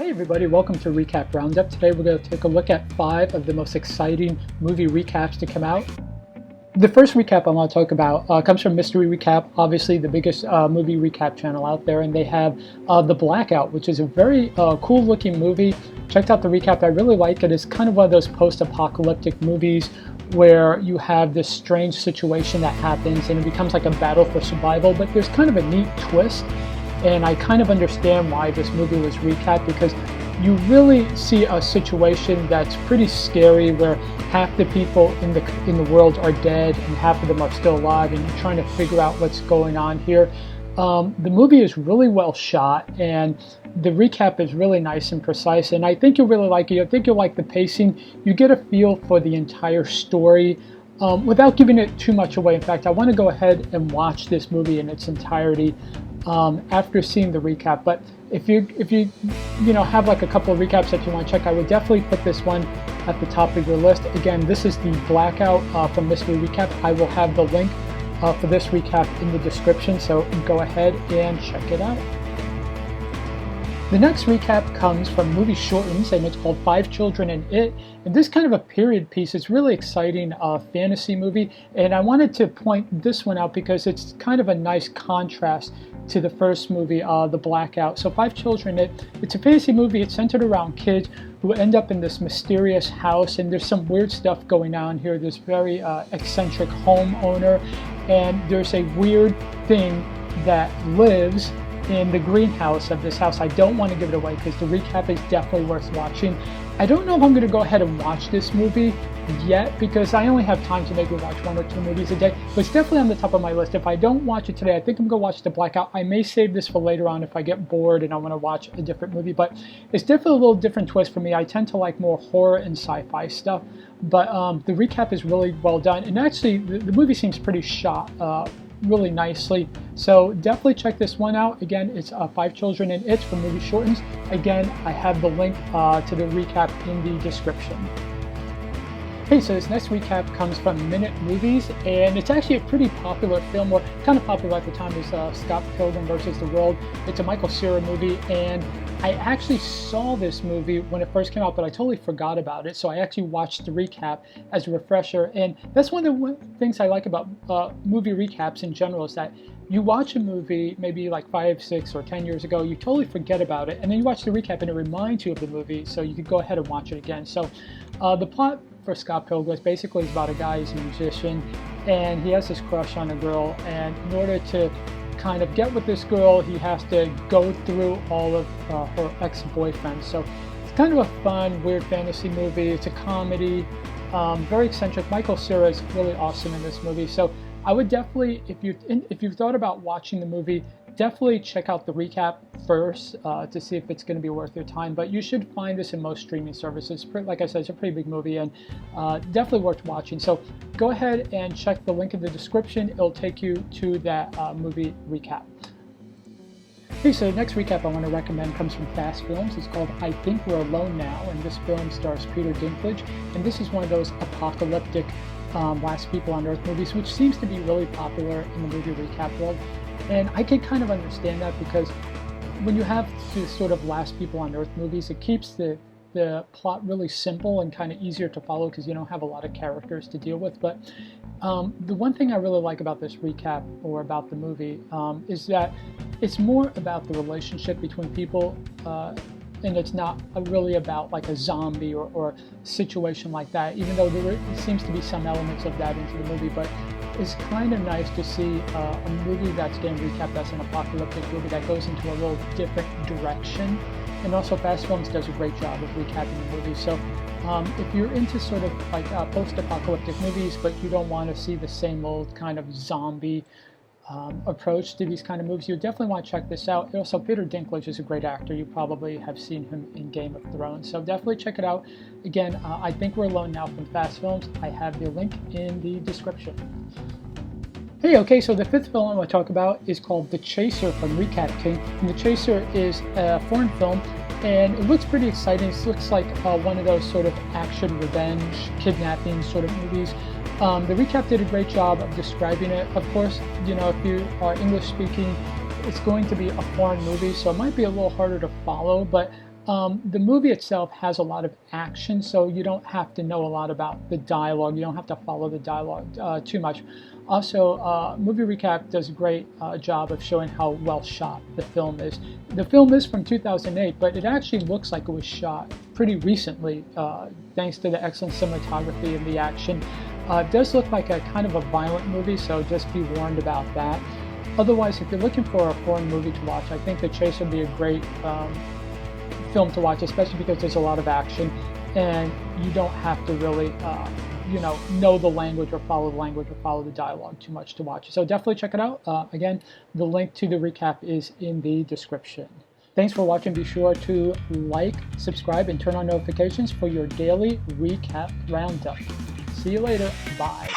Hey everybody, welcome to Recap Roundup. Today we're going to take a look at 5 of the most exciting movie recaps to come out. The first recap I want to talk about comes from Mystery Recap, obviously the biggest movie recap channel out there, and they have The Blackout, which is a very cool looking movie. Checked out the recap, I really like it. It's kind of one of those post-apocalyptic movies where you have this strange situation that happens and it becomes like a battle for survival, but there's kind of a neat twist. And I kind of understand why this movie was recapped, because you really see a situation that's pretty scary where half the people in the world are dead and half of them are still alive, and you're trying to figure out what's going on here. The movie is really well shot, and the recap is really nice and precise, and I think you'll really like it. I think you'll like the pacing. You get a feel for the entire story without giving it too much away. In fact, I want to go ahead and watch this movie in its entirety after seeing the recap. But if you have like a couple of recaps that you want to check, I would definitely put this one at the top of your list. Again, this is the Blackout from Mystery Recap. I will have the link for this recap in the description, so go ahead and check it out. The next recap comes from Movie Shortens, and it's called 5 Children and It. And this kind of a period piece. It's really exciting fantasy movie, and I wanted to point this one out because it's kind of a nice contrast to the first movie, The Blackout. So 5 Children and It, it's a fantasy movie. It's centered around kids who end up in this mysterious house, and there's some weird stuff going on here. There's very eccentric homeowner, and there's a weird thing that lives in the greenhouse of this house. I don't want to give it away because the recap is definitely worth watching. I don't know if I'm going to go ahead and watch this movie yet because I only have time to maybe watch 1 or 2 movies a day, but it's definitely on the top of my list. If I don't watch it today, I think I'm going to watch The Blackout. I may save this for later on if I get bored and I want to watch a different movie, but it's definitely a little different twist for me. I tend to like more horror and sci-fi stuff, but the recap is really well done, and actually the movie seems pretty shot really nicely, so definitely check this one out. Again, it's 5 Children and It from Movie Shortens. Again, I have the link to the recap in the description. Hey, so this next recap comes from Minute Movies, and it's actually a pretty popular film, or kind of popular at the time, is Scott Pilgrim vs. the World. It's a Michael Cera movie, and I actually saw this movie when it first came out, but I totally forgot about it, so I actually watched the recap as a refresher. And that's one of the things I like about movie recaps in general, is that you watch a movie maybe like 5, 6, or 10 years ago, you totally forget about it, and then you watch the recap and it reminds you of the movie, so you could go ahead and watch it again. So the plot for Scott Pilgrim basically is about a guy who's a musician, and he has this crush on a girl, and in order to kind of get with this girl, he has to go through all of her ex-boyfriends. So it's kind of a fun, weird fantasy movie. It's a comedy, very eccentric. Michael Cera is really awesome in this movie. So I would definitely, if you've thought about watching the movie, definitely check out the recap first to see if it's going to be worth your time. But you should find this in most streaming services. Like I said, it's a pretty big movie, and definitely worth watching. So go ahead and check the link in the description. It'll take you to that movie recap. Okay, so the next recap I want to recommend comes from Fast Films. It's called I Think We're Alone Now, and this film stars Peter Dinklage. And this is one of those apocalyptic Last People on Earth movies, which seems to be really popular in the movie recap world. And I can kind of understand that, because when you have these sort of Last People on Earth movies, it keeps the plot really simple and kind of easier to follow because you don't have a lot of characters to deal with. But the one thing I really like about this recap, or about the movie, is that it's more about the relationship between people, and it's not really about like a zombie or situation like that, even though there seems to be some elements of that into the movie. But it's kind of nice to see a movie that's getting recapped as an apocalyptic movie that goes into a little different direction. And also Fast Films does a great job of recapping the movie. So if you're into sort of like post-apocalyptic movies, but you don't want to see the same old kind of zombie approach to these kind of movies, you definitely want to check this out. Also, Peter Dinklage is a great actor. You probably have seen him in Game of Thrones, so definitely check it out. Again, I Think We're Alone Now from Fast Films. I have the link in the description. Hey, okay, so the 5th film I want to talk about is called The Chaser from Recap King. And The Chaser is a foreign film, and it looks pretty exciting. It looks like one of those sort of action, revenge, kidnapping sort of movies. The recap did a great job of describing it. Of course, if you are English speaking, it's going to be a foreign movie, so it might be a little harder to follow, but The movie itself has a lot of action, so you don't have to know a lot about the dialogue. You don't have to follow the dialogue too much. Also, Movie Recap does a great job of showing how well shot the film is. The film is from 2008, but it actually looks like it was shot pretty recently, thanks to the excellent cinematography and the action. It does look like a kind of a violent movie, so just be warned about that. Otherwise, if you're looking for a foreign movie to watch, I think The Chase would be a great film to watch, especially because there's a lot of action and you don't have to really know the language or follow the language or follow the dialogue too much to watch. So definitely check it out. Again, the link to the recap is in the description. Thanks for watching. Be sure to like, subscribe, and turn on notifications for your daily recap roundup. See you later. Bye.